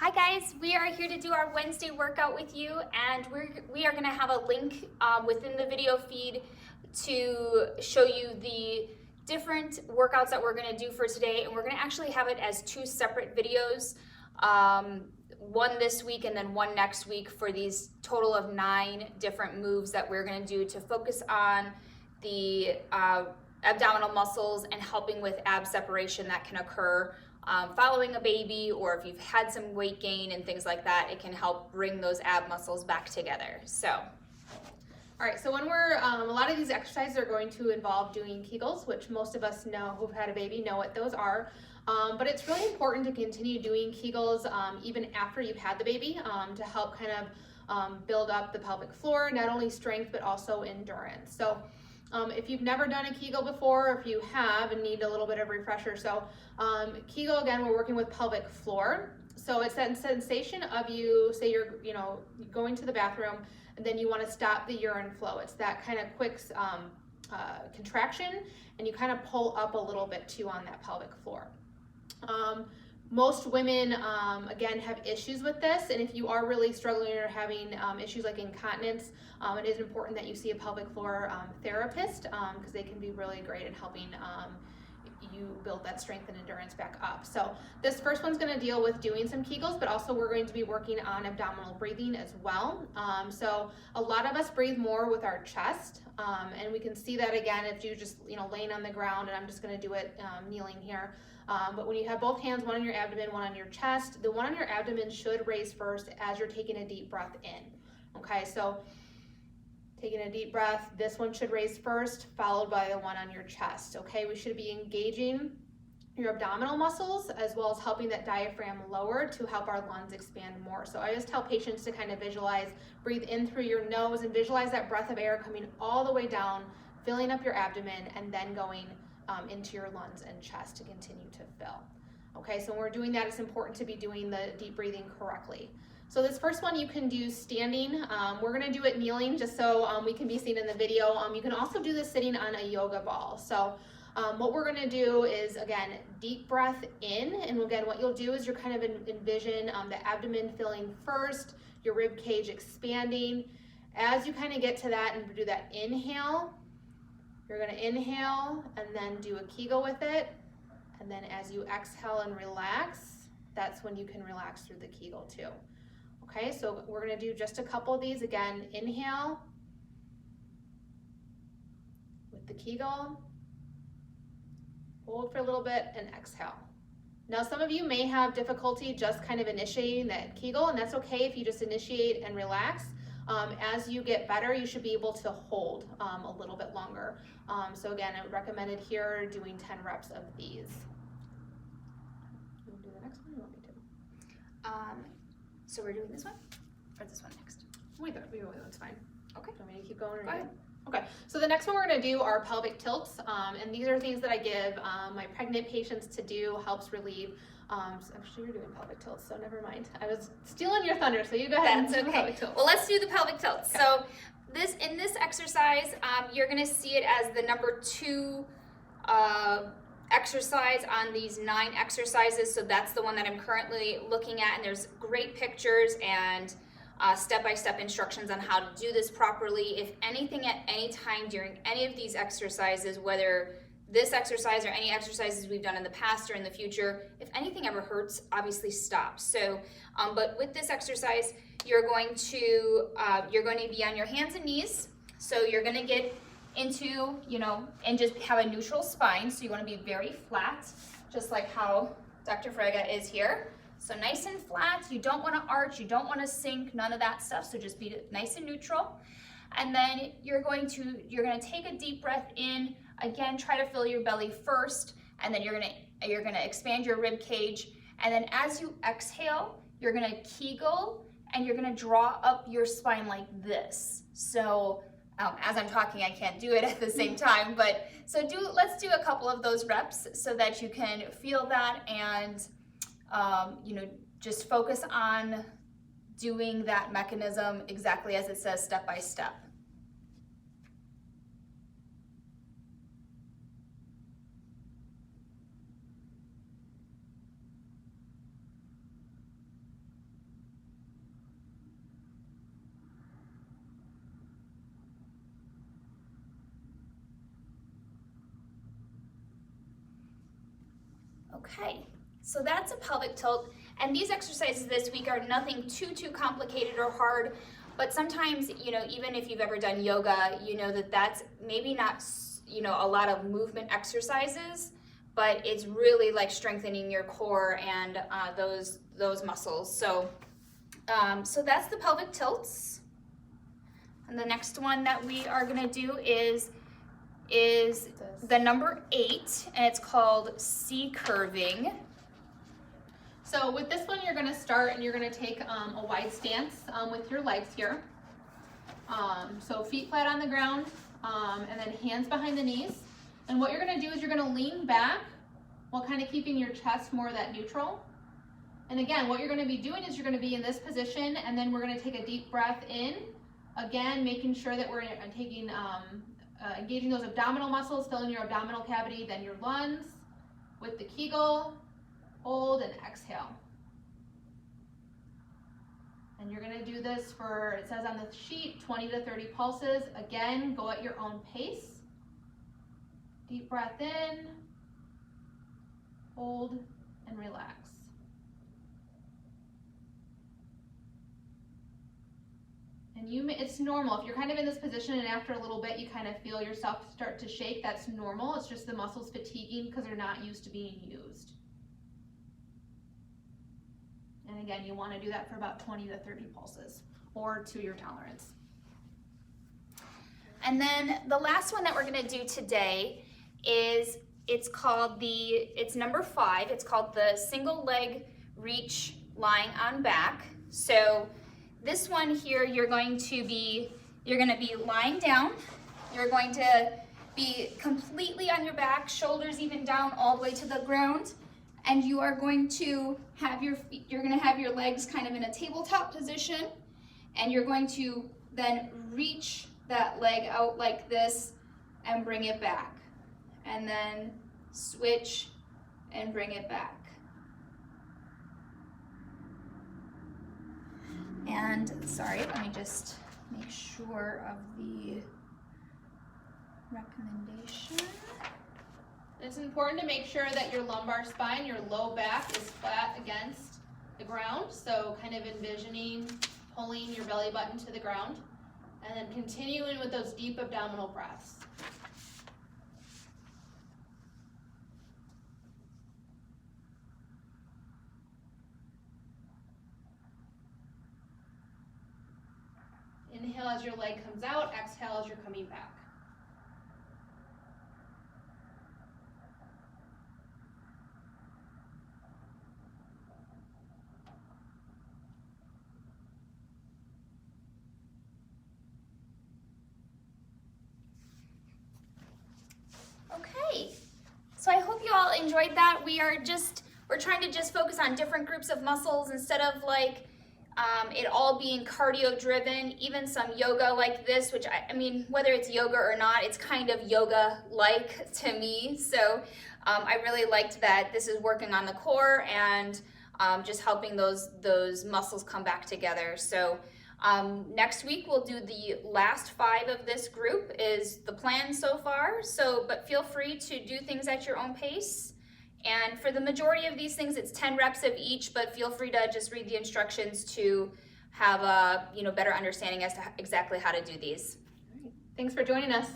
Hi guys, we are here to do our Wednesday workout with you, and we are going to have a link within the video feed to show you the different workouts that we're going to do for today, and we're going to actually have it as two separate videos, one this week and then one next week for these total of 9 different moves that we're going to do to focus on the abdominal muscles and helping with ab separation that can occur following a baby, or if you've had some weight gain and things like that. It can help bring those ab muscles back together. So, all right, so when we're, a lot of these exercises are going to involve doing Kegels, which most of us know who've had a baby know what those are. But it's really important to continue doing Kegels even after you've had the baby to help kind of build up the pelvic floor, not only strength, but also endurance. So if you've never done a Kegel before, or if you have and need a little bit of refresher, so Kegel, again, we're working with pelvic floor. So it's that sensation of you, say you're, going to the bathroom, and then you want to stop the urine flow. It's that kind of quick contraction, and you kind of pull up a little bit too on that pelvic floor. Most women, again, have issues with this, and if you are really struggling or having issues like incontinence, it is important that you see a pelvic floor therapist because they can be really great at helping you build that strength and endurance back up. So this first one's going to deal with doing some Kegels, but also we're going to be working on abdominal breathing as well. So a lot of us breathe more with our chest, and we can see that again if you just laying on the ground, and I'm just going to do it kneeling here. But when you have both hands, one on your abdomen, one on your chest, the one on your abdomen should raise first as you're taking a deep breath in. Okay, so taking a deep breath, this one should raise first, followed by the one on your chest. Okay, we should be engaging your abdominal muscles as well as helping that diaphragm lower to help our lungs expand more. So I just tell patients to kind of visualize, breathe in through your nose and visualize that breath of air coming all the way down, filling up your abdomen, and then going into your lungs and chest to continue to fill. Okay, so when we're doing that, it's important to be doing the deep breathing correctly. So this first one you can do standing. We're gonna do it kneeling just so we can be seen in the video. You can also do this sitting on a yoga ball. So what we're gonna do is, again, deep breath in, and again, what you'll do is you're kind of envision the abdomen filling first, your rib cage expanding. As you kind of get to that and do that inhale, you're gonna inhale and then do a Kegel with it. And then as you exhale and relax, that's when you can relax through the Kegel too. Okay, so we're gonna do just a couple of these. Again, inhale with the Kegel, hold for a little bit and exhale. Now some of you may have difficulty just kind of initiating that Kegel, and that's okay if you just initiate and relax. As you get better, you should be able to hold a little bit longer. So again, I would recommend it here doing 10 reps of these. You want to do the next one? You want me to? so we're doing this one or this one next? Wait, that's fine. Okay. Do you want me to keep going? Or Go ahead. Okay, so the next one we're going to do are pelvic tilts, and these are things that I give my pregnant patients to do, helps relieve. So I'm sure you're doing pelvic tilts, so never mind. I was stealing your thunder, so you go ahead. That's and do okay. pelvic tilts. Well, let's do the pelvic tilts. Okay. So in this exercise, you're going to see it as the number 2 exercise on these 9 exercises. So that's the one that I'm currently looking at, and there's great pictures and step-by-step instructions on how to do this properly. If anything at any time during any of these exercises, whether this exercise or any exercises we've done in the past or in the future, if anything ever hurts, obviously stop. So, but with this exercise, you're going to be on your hands and knees. So you're going to get into, and just have a neutral spine. So you want to be very flat, just like how Dr. Frega is here. So nice and flat. You don't want to arch. You don't want to sink. None of that stuff. So just be nice and neutral. And then you're going to take a deep breath in. Again, try to fill your belly first, and then you're gonna expand your rib cage. And then as you exhale, you're gonna Kegel, and you're gonna draw up your spine like this. So as I'm talking, I can't do it at the same time, but let's do a couple of those reps so that you can feel that and just focus on doing that mechanism exactly as it says, step by step. Okay, so that's a pelvic tilt. And these exercises this week are nothing too complicated or hard, but sometimes, you know, even if you've ever done yoga, you know that that's maybe not, you know, a lot of movement exercises, but it's really like strengthening your core and those muscles. So, so that's the pelvic tilts. And the next one that we are gonna do is the number 8, and it's called C curving. So with this one, you're gonna start and you're gonna take a wide stance with your legs here. So feet flat on the ground, and then hands behind the knees. And what you're gonna do is you're gonna lean back while kind of keeping your chest more that neutral. And again, what you're gonna be doing is you're gonna be in this position, and then we're gonna take a deep breath in. Again, making sure that we're taking, engaging those abdominal muscles, filling your abdominal cavity, then your lungs with the Kegel. Hold and exhale. And you're gonna do this for, it says on the sheet, 20 to 30 pulses. Again, go at your own pace. Deep breath in, hold, and relax. And it's normal. If you're kind of in this position and after a little bit you kind of feel yourself start to shake, that's normal. It's just the muscles fatiguing because they're not used to being used. And again, you want to do that for about 20 to 30 pulses or to your tolerance. And then the last one that we're going to do today is, it's number 5. It's called the single leg reach lying on back. So this one here, you're going to be lying down. You're going to be completely on your back, shoulders even down all the way to the ground. And you are going to have your legs kind of in a tabletop position, and you're going to then reach that leg out like this and bring it back, and then switch and bring it back. And sorry, let me just make sure of the recommendation. It's important to make sure that your lumbar spine, your low back, is flat against the ground. So kind of envisioning pulling your belly button to the ground, and then continuing with those deep abdominal breaths. Inhale as your leg comes out, exhale as you're coming back. Okay, so I hope you all enjoyed that. We're trying to just focus on different groups of muscles instead of like it all being cardio driven. Even some yoga like this, which I mean, whether it's yoga or not, it's kind of yoga like to me. So I really liked that this is working on the core and just helping those muscles come back together. So next week we'll do the last 5 of this group is the plan so far. So, but feel free to do things at your own pace. And for the majority of these things, it's 10 reps of each, but feel free to just read the instructions to have a better understanding as to exactly how to do these. Thanks for joining us.